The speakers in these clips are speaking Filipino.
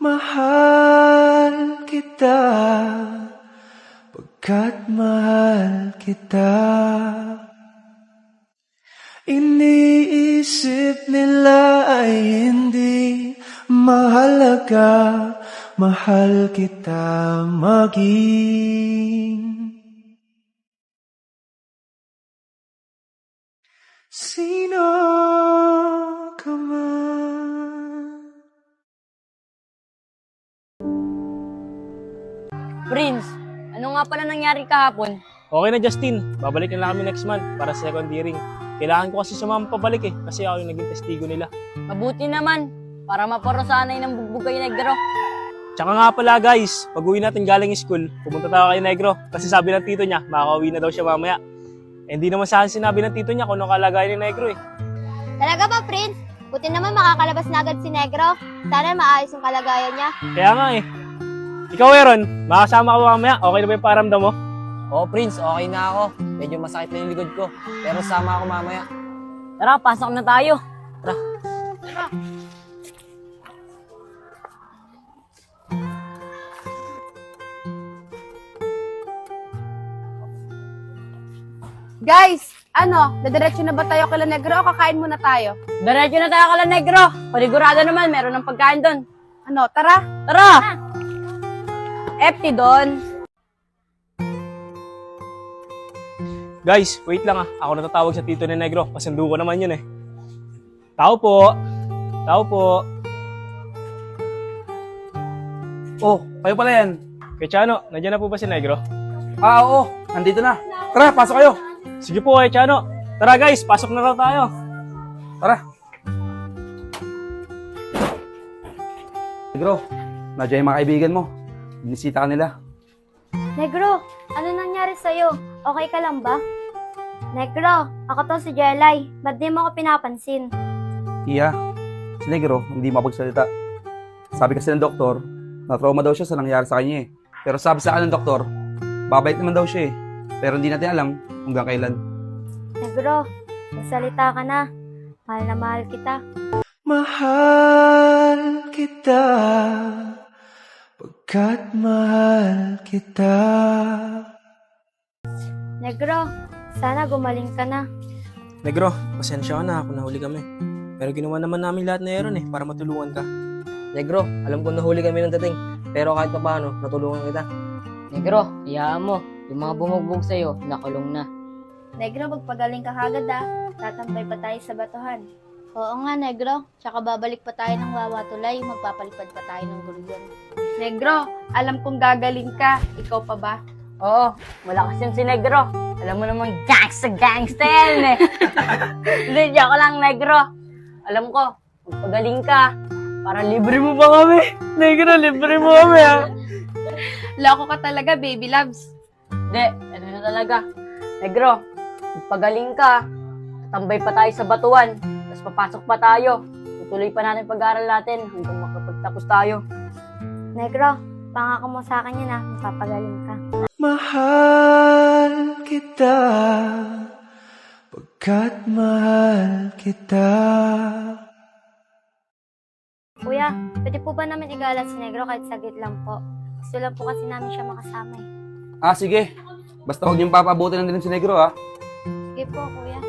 Mahal kita, pagkat mahal kita. Iniisip nila ay hindi mahalaga, mahal kita maging sino ka man. Prince, ano nga pala nangyari kahapon? Okay na Justin, babalik na lang kami next month para sa second hearing. Kailangan ko kasi sumama pabalik kasi ako yung naging testigo nila. Mabuti naman, para maparusanay ng bugbog kay Negro. Tsaka nga pala guys, pag uwi natin galing school, pumunta tayo kay Negro kasi sabi ng tito niya, makakauwi na daw siya mamaya. Hindi naman sa akin sinabi ng tito niya kung anong kalagayan ni Negro Talaga ba, Prince? Buti naman makakalabas na agad si Negro. Sana maayos yung kalagayan niya. Kaya nga Ikaw Aaron, makasama ko mamaya, okay na ba yung paramdam mo? Oo, Prince, okay na ako. Medyo masakit na yung likod ko. Pero sama ako mamaya. Tara, pasok na tayo. Tara. Guys, dadiretso na ba tayo kala Negro o kakain muna tayo? Diretso na tayo kala Negro. Panigurado naman, meron ng pagkain doon. Tara. Tara! FT doon. Guys, wait lang ako natatawag sa tito ni Negro, kasundo ko naman yun Tao po. Tao po. Oh, kayo pala yan. Kay Chano, nandiyan na po ba si Negro? Oo, nandito na. Tara, pasok kayo. Sige po kay Chano. Tara guys, pasok na raw tayo. Tara. Negro, nandiyan yung mga kaibigan mo. Binisita ka nila. Negro, ano nangyari sa'yo? Okay ka lang ba? Negro, ako to si Jelay. Ba't di mo ako pinapansin? Iya, si Negro hindi mapagsalita. Sabi kasi ng doktor, na-trauma daw siya sa nangyari sa kanya Pero sabi sa akin ng doktor, babait naman daw siya Pero hindi natin alam hanggang kailan. Negro, magsalita ka na. Mahal na mahal kita. Mahal kita, pagkat mahal kita. Negro, sana gumaling ka na. Negro, pasensya ka na kung nahuli kami. Pero ginawa naman namin lahat na Aaron para matulungan ka. Negro, alam ko nahuli kami ng dating. Pero kahit pa paano, natulungan kita. Negro, iyaan mo. Yung mga bumugbog sa'yo, nakulong na. Negro, magpagaling ka kagad Tatampay pa tayo sa batuhan. Oo nga, Negro. Tsaka babalik pa tayo ng Wawatulay. Magpapalipad pa tayo ng gulyon. Negro, alam kong gagaling ka. Ikaw pa ba? Oo, malakas yun si Negro. Alam mo naman, gangsta yan Hindi, joke lang, Negro. Alam ko, magpagaling ka. Para libre mo pa kami. Negro, libre mo kami Loko ka talaga, baby loves. Hindi, ano na talaga. Negro, magpagaling ka. Tambay pa tayo sa batuan. Tapos papasok pa tayo. Tutuloy pa natin pag-aaral natin hanggang makapagtapos tayo. Negro, pangako mo sa akin yan magpapagaling ka. Mahal kita, pagkat mahal kita. Kuya, pwede po ba namin igala si Negro kahit saglit lang po? Gusto lang po kasi namin siya makasama Sige. Basta huwag niyong papabuti ng dilim si Negro Sige po, kuya.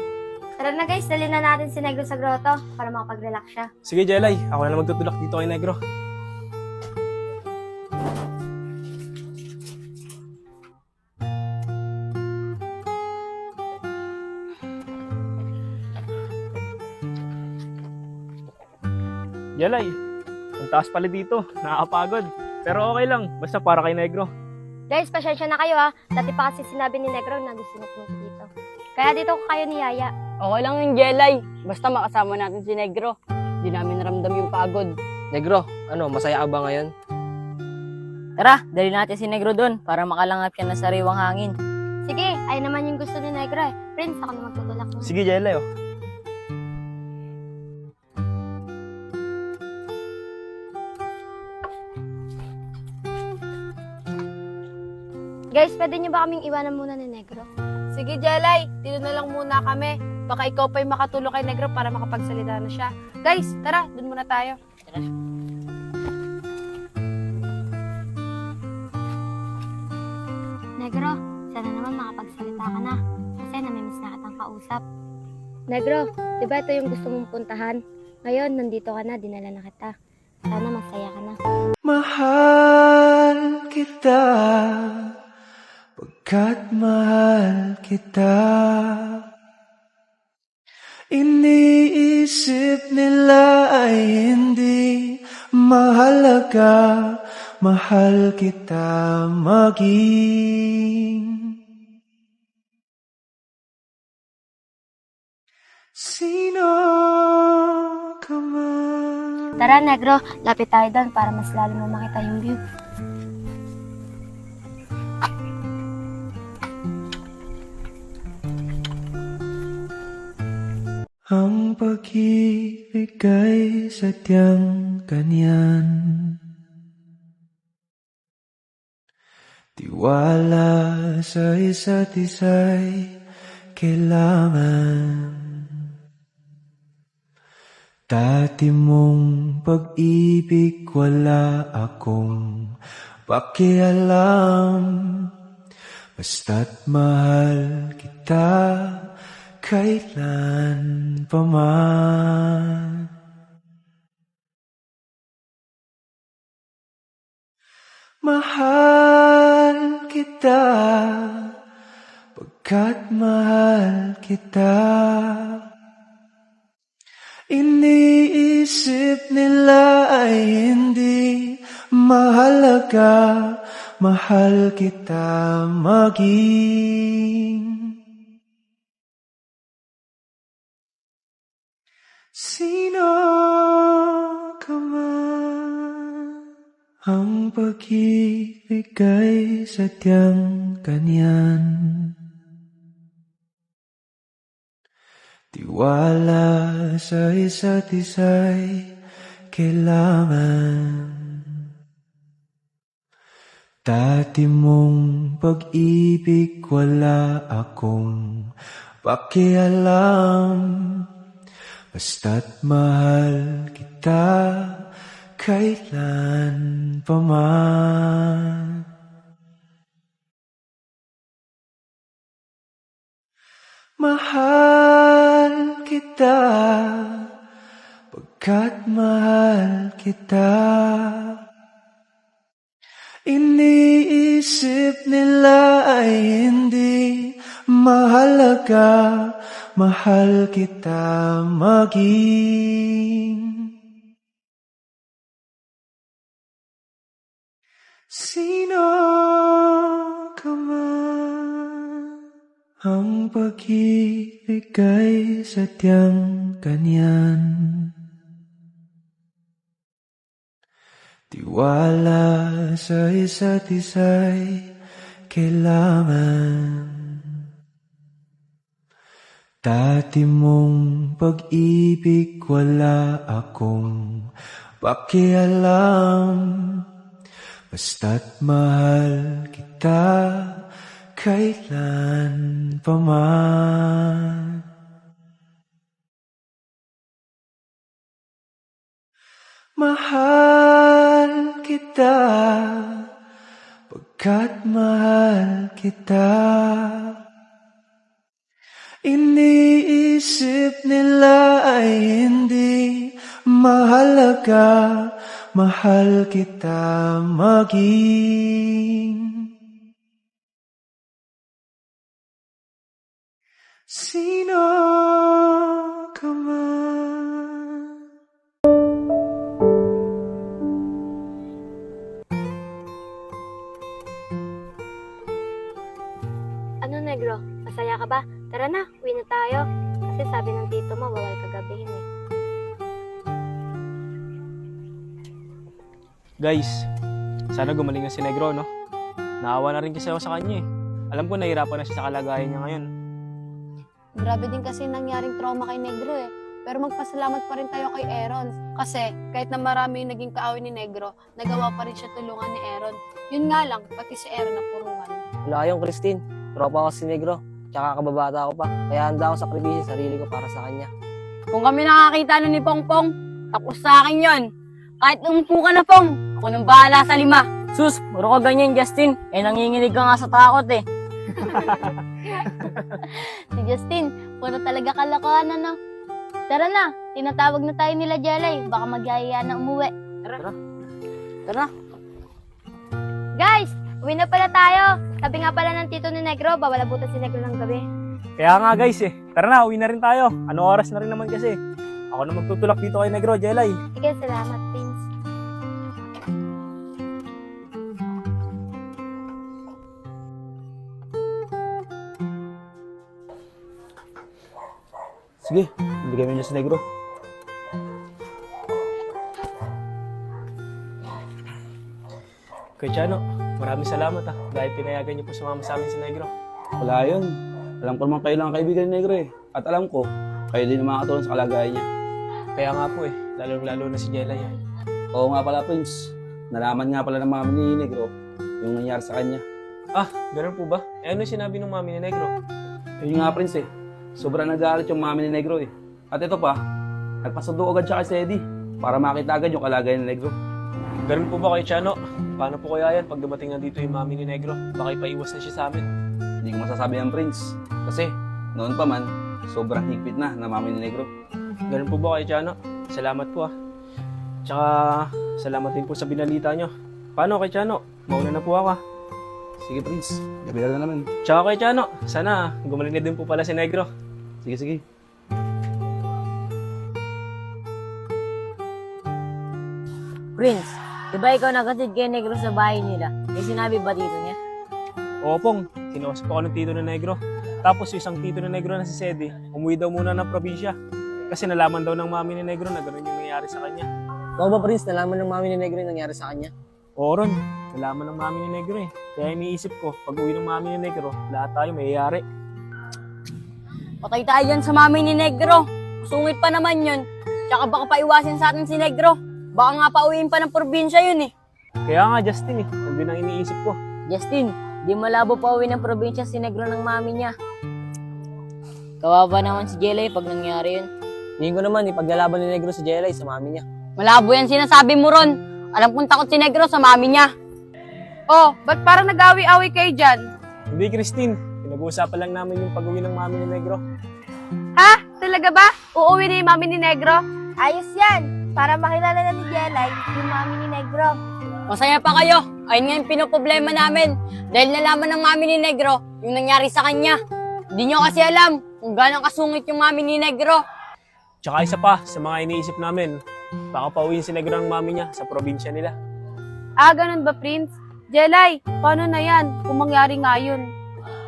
Tara na guys, dalhin na natin si Negro sa grotto para makapag-relax siya. Sige Jelay, ako na lang magtutulak dito kay Negro. Jelay, ang taas pala dito, nakakapagod. Pero okay lang, basta para kay Negro. Guys, pasensya na kayo Dati pa kasi sinabi ni Negro na gusto niya pumunta dito. Kaya dito ko kayo niyaya. Okay lang yung Jelay. Basta makasama natin si Negro. Hindi namin naramdam yung pagod. Negro, masaya ka ba ngayon? Tara, dali natin si Negro doon para makalangap siya ng sariwang hangin. Sige, ay naman yung gusto ni Negro Prince, ako na magtutulak mo. Sige Jelay Guys, pwede niyo ba kaming iwanan muna ni Negro? Sige, Jelay. Dito na lang muna kami. Baka ikaw pa'y makatulong kay Negro para makapagsalita na siya. Guys, tara, dun muna tayo. Tara. Negro, sana naman makapagsalita ka na. Kasi namimiss na kitang kausap. Negro, di ba ito yung gusto mong puntahan? Ngayon, nandito ka na, dinala na kita. Sana masaya ka na. Mahal kita, pagkat mahal kita. Iniisip nila ay hindi mahalaga, mahal kita maging. Sino ka man? Tara, Negro, lapit tayo doon para mas lalo mo makita yung view. Ang pag-ibig ay sadyang ganyan. Tiwala sa isa't isa'y kailangan. Dati mong pag-ibig wala akong pakialam. Basta't mahal kita kailan pa man. Mahal kita, pagkat mahal kita. Iniisip nila ay hindi mahalaga, mahal kita maging. Sino ka man? Ang pag-ibig ay sadyang ganyan. Tiwala sa isa't isa'y kailangan. Dati mong pag-ibig wala akong pakialam. Basta't mahal kita kailan pa man. Mahal kita, pagkat mahal kita. Iniisip nila ay hindi mahalaga, mahal kita maging. Sino ka man? Ang pag-ibig ay sadyang ganyan. Tiwala sa isa't isa'y kailangan. Dati mong pag-ibig wala akong pakialam. Basta't mahal kita kailan pa man. Mahal kita, pagkat mahal kita. Iniisip nila ay hindi mahalaga, mahal kita maging. Sino ka man? Ano, Negro? Masaya ka ba? Tara na, uwi na tayo. Kasi sabi ng tito mo, bawal kagabihin eh. Guys, sana gumaling na si Negro, no? Naawa na rin kasi ako sa kanya eh. Alam ko nahihirapan na siya sa kalagayan niya ngayon. Grabe din kasi nangyaring trauma kay Negro eh. Pero magpasalamat pa rin tayo kay Aaron. Kasi kahit na marami yung naging kaaway ni Negro, nagawa pa rin siya tulungan ni Aaron. Yun nga lang, pati si Aaron napuruhan. Wala kayong Christine. Tropa ko si Negro. Tsaka kababata ko pa. Kaya handa ako sakripisyo sarili ko para sa kanya. Kung kami nakakita nun ni Pongpong, tapos sa akin yon. Kahit umupo ka na, Pong, ako nang bahala sa 5. Sus, puro ka ganyan, Justin. Nanginginig ka nga sa takot eh. Si Justin, puro talaga kalokohan ano. Tara na, tinatawag na tayo nila Jelay. Baka magyayaya na umuwi. Tara. Guys, uwi na pala tayo. Sabi nga pala ng tito ni Negro, bawal abutan si Negro ng gabi. Kaya nga guys tara na, uwi na rin tayo. Ano oras na rin naman kasi. Ako na magtutulak dito kay Negro, Jelay. Sige, salamat, Prince. Sige, bigay mo niya si Negro. Kuya Chano, maraming salamat dahil pinayagan niyo po sumama sa amin si Negro. Wala yun. Alam ko naman kayo lang ang kaibigan ni Negro At alam ko, kayo din ang makakatulong sa kalagayan niya. Kaya nga po lalo na si Jelay. Oo nga pala, Prince. Nalaman nga pala ng mami ni Negro yung nangyari sa kanya. Ganun po ba? Ano sinabi ng mami ni Negro? Yun nga, Prince Sobrang nagalit yung mami ni Negro At ito pa, nagpasundo agad siya kay Sedi para makita agad yung kalagayan ni Negro. Ganun po ba kay Chano? Paano po kaya yan pag dumating na dito yung mami ni Negro? Baka ipaiwas na siya sa amin. Hindi ko masasabi ng Prince. Kasi, noon pa man, sobrang higpit na mami ni Negro. Ganun po ba kay Chano? Salamat po Tsaka, salamat din po sa binalita nyo. Paano kay Chano? Mauna na po ako. Sige, Prince. Gabi na naman. Tsaka kay Chano, sana gumaling na din po pala si Negro. Sige, sige. Prince, di ba ikaw naghatid kay Negro sa bahay nila? May sinabi ba dito niya? Oo pong, kinausap ako ng tito na Negro. Tapos yung isang tito na Negro na si Sedi, umuwi daw muna ng probinsya. Kasi nalaman daw ng mami ni Negro na gano'n yung nangyari sa kanya. Ikaw ba, Prince, nalaman ng mami ni Negro yung nangyari sa kanya? Oo ron, nalaman ng mami ni Negro Kaya iniisip ko, pag uwi ng mami ni Negro, lahat tayo mayayari. Patay tayo dyan sa mami ni Negro. Sungit pa naman yun. Tsaka baka paiwasin sa atin si Negro. Baka nga pauwiin pa ng probinsya yun eh. Kaya nga, Justin nandun ang iniisip ko. Justin, di malabo pauwi ng probinsya si Negro ng mami niya. Kawawa naman si Jelay pag nangyari yun. Hindi ko naman, ipaglalaban ni Negro si Jelay sa mami niya. Malabo yan sinasabi mo ron. Alam kong takot si Negro sa mami niya. Oh, ba't parang nag-awi-awi kayo dyan? Hindi, Christine. Pinag-uusapan lang namin yung pag-uwi ng mami ni Negro. Ha? Talaga ba? Uuwi na yung mami ni Negro? Ayos yan, para makilala na ni Jelay yung mami ni Negro. Masaya pa kayo. Ayun nga yung pinoproblema namin. Dahil nalaman ng mami ni Negro yung nangyari sa kanya. Hindi nyo kasi alam kung gaano kasungit yung mami ni Negro. Tsaka isa pa, sa mga iniisip namin, baka pauwiin si Negro ng mami niya sa probinsya nila. Ganun ba, Prince? Jelay, paano na yan kung mangyari nga yun?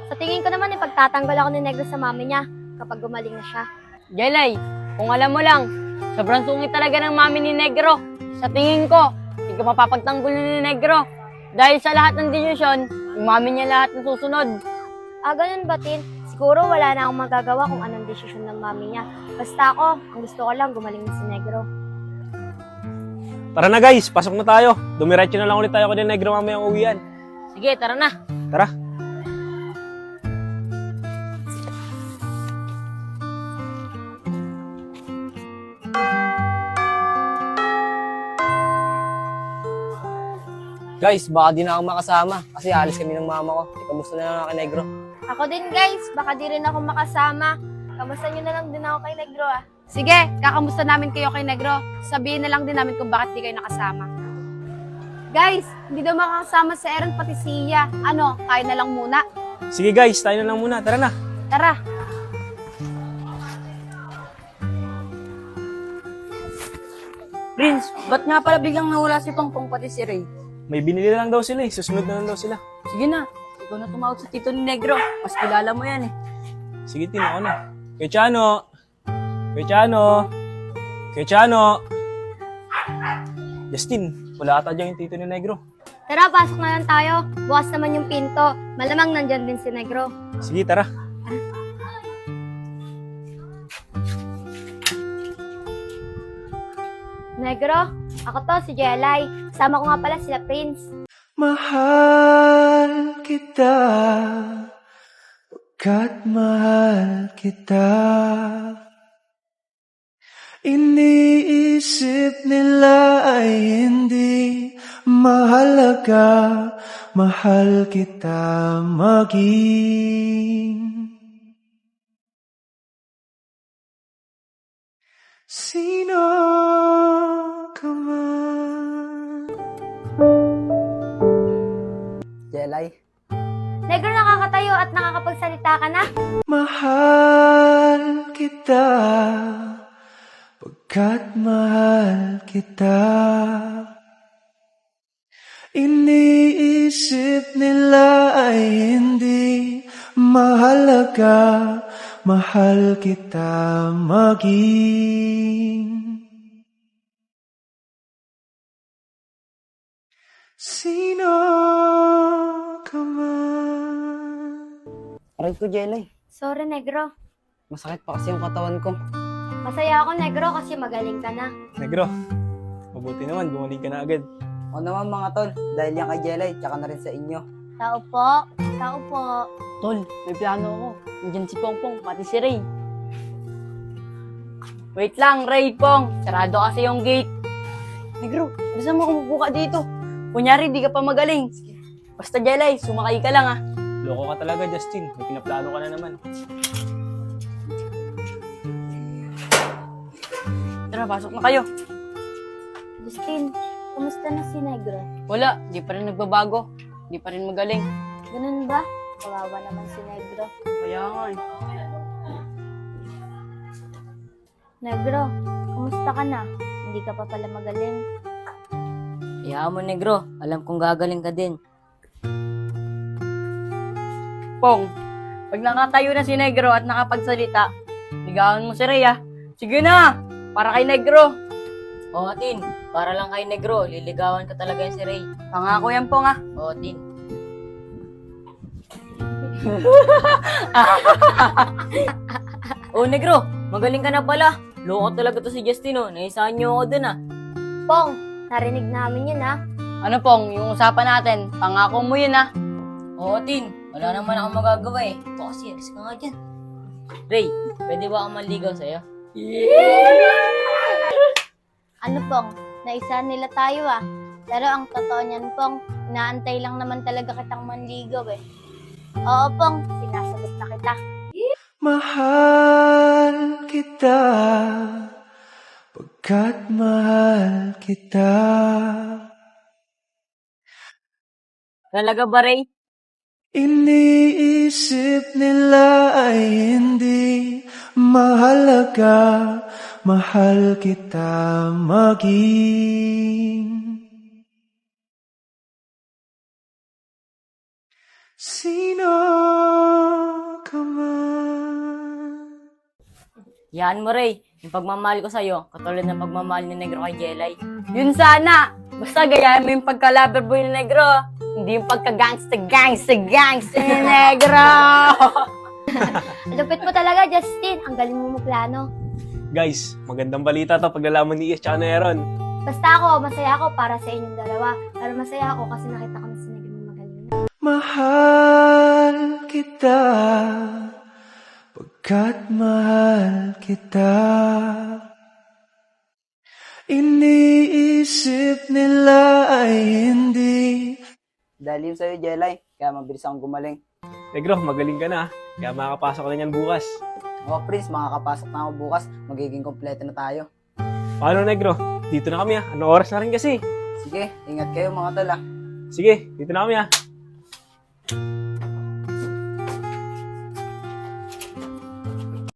Sa tingin ko naman, ipagtatanggol ako ni Negro sa mami niya kapag gumaling na siya. Jelay, kung alam mo lang, sobrang sungit talaga ng mami ni Negro. Sa tingin ko, hindi ka mapapagtanggol ni Negro. Dahil sa lahat ng desisyon, yung mami niya lahat ng susunod. Ganun ba, Tin? Siguro wala na akong magagawa kung anong desisyon ng mami niya. Basta ako, ang gusto ko lang gumaling na si Negro. Tara na guys, pasok na tayo. Dumiretso na lang ulit tayo kay Negro mamayang uwian. Sige, tara na. Tara. Guys, baka di na ako makasama kasi alis kami ng mama ko. Kamusta na lang ako kay Negro? Ako din, guys. Baka di rin ako makasama. Kamusta nyo na lang din ako kay Negro, Sige, kakamusta namin kayo kay Negro. Sabihin na lang din namin kung bakit di kayo nakasama. Guys, hindi daw makakasama si Aaron pati si Iya. Ano, tayo na lang muna. Sige guys, tayo na lang muna. Tara na. Tara. Prince, ba't nga pala biglang nawala si Pongpong pati si Ray? May binili lang daw sila Susunod na lang daw sila. Sige na, ikaw na tumawag sa tito ni Negro. Mas kilala mo yan eh. Sige, Tin, ako na. Kuya Chano! Kuya Chano! Kuya Chano! Justin, wala ata dyan yung tito ni Negro. Tara, pasok na lang tayo. Bukas naman yung pinto. Malamang nandyan din si Negro. Sige, tara. Negro, ako to, si Jelay. Kasama ko nga pala sila Prince. Mahal kita, pagkat mahal kita. Iniisip nila ay hindi mahalaga, mahal kita maging sino ka man. Jelay, Negro, nakakatayo at nakakapagsalita ka na? Mahal kita, pagkat mahal kita. Iniisip nila ay hindi mahalaga, mahal kita maging sino ka man. aray ko, Jelay. Sorry, Negro. Masakit pa kasi yung katawan ko. Masaya ako, Negro, kasi magaling ka na. Negro, mabuti naman, gumaling ka na agad. O naman mga tol, dahil yan kay Jelay, tsaka na rin sa inyo. Tao po. Tao po. Tol, may plano ako. Nandiyan si Pongpong, pati si Ray. Wait lang, Ray, Pong. Sarado kasi yung gate. Negro, saan mo kumukuha dito? Kunyari, di ka pa magaling. Basta, Jelay, sumakay ka lang, ah. Loko ka talaga, Justin. May pinaplano ka na naman. Tara, pasok na kayo. Justin, kumusta na si Negro? Wala, di pa rin nagbabago. Di pa rin magaling. Ganun ba? Kawawa naman si Negro. Kaya nga, eh. Negro, kumusta ka na? Hindi ka pa pala magaling. Hayaan mo, Negro. Alam kong gagaling ka din. Pong, pag nakatayo na si Negro at nakapagsalita, ligawan mo si Ray, ah. Sige na! Para kay Negro. Oo, Tin. Para lang kay Negro. Liligawan ka talaga yung si Ray. Pangako yan, Pong, ah. Oo, Tin. Oo, Negro. Magaling ka na pala. Loko talaga to si Justin, oh. Naisahan niyo ako dun, ah. Pong, narinig namin yun, ha? Ano, Pong? Yung usapan natin, pangako mo yun, ah. Oo, Tin. Wala naman akong magagawa, eh. Ito kasi, alis ka nga dyan. Ray, pwede ba akong manligaw sa'yo? Ano, Pong? Naisahan nila tayo, ah. Pero ang totoo niyan, Pong, inaantay lang naman talaga kitang manligaw, eh. Oo, Pong. Sinasagot na kita. Mahal kita, pagkat mahal kita. Talaga ba, Ray? Iniisip nila ay hindi mahalaga, mahal kita maging sino ka man. Yan mo, Ray. Yung pagmamahal ko sa'yo, katulad ng pagmamahal ni Negro kay Jelay. Yun sana! Basta gayahin mo yung pagka-loverboy ni Negro. Hindi yung pagka-gangsta ni Negro! Lupit mo talaga, Justin. Ang galing mo plano. Guys, magandang balita to paglalaman ni Ian tsaka ni Aaron. Basta ako, masaya ako para sa inyong dalawa. Pero masaya ako kasi nakita ko na si Negro magaling na. Mahal kita, pagkat mahal kita. Iniisip nila ay hindi. Dahil yun sa'yo, Jelay, kaya mabilis akong gumaling. Negro, magaling ka na. Kaya makakapasok ka na yan bukas. O, Prince, makakapasok na ako bukas. Magiging kompleto na tayo. Paano, Negro? Dito na kami, ah. Anong oras na rin kasi? Sige, ingat kayo mga tol, ah. Sige, dito na kami, ah.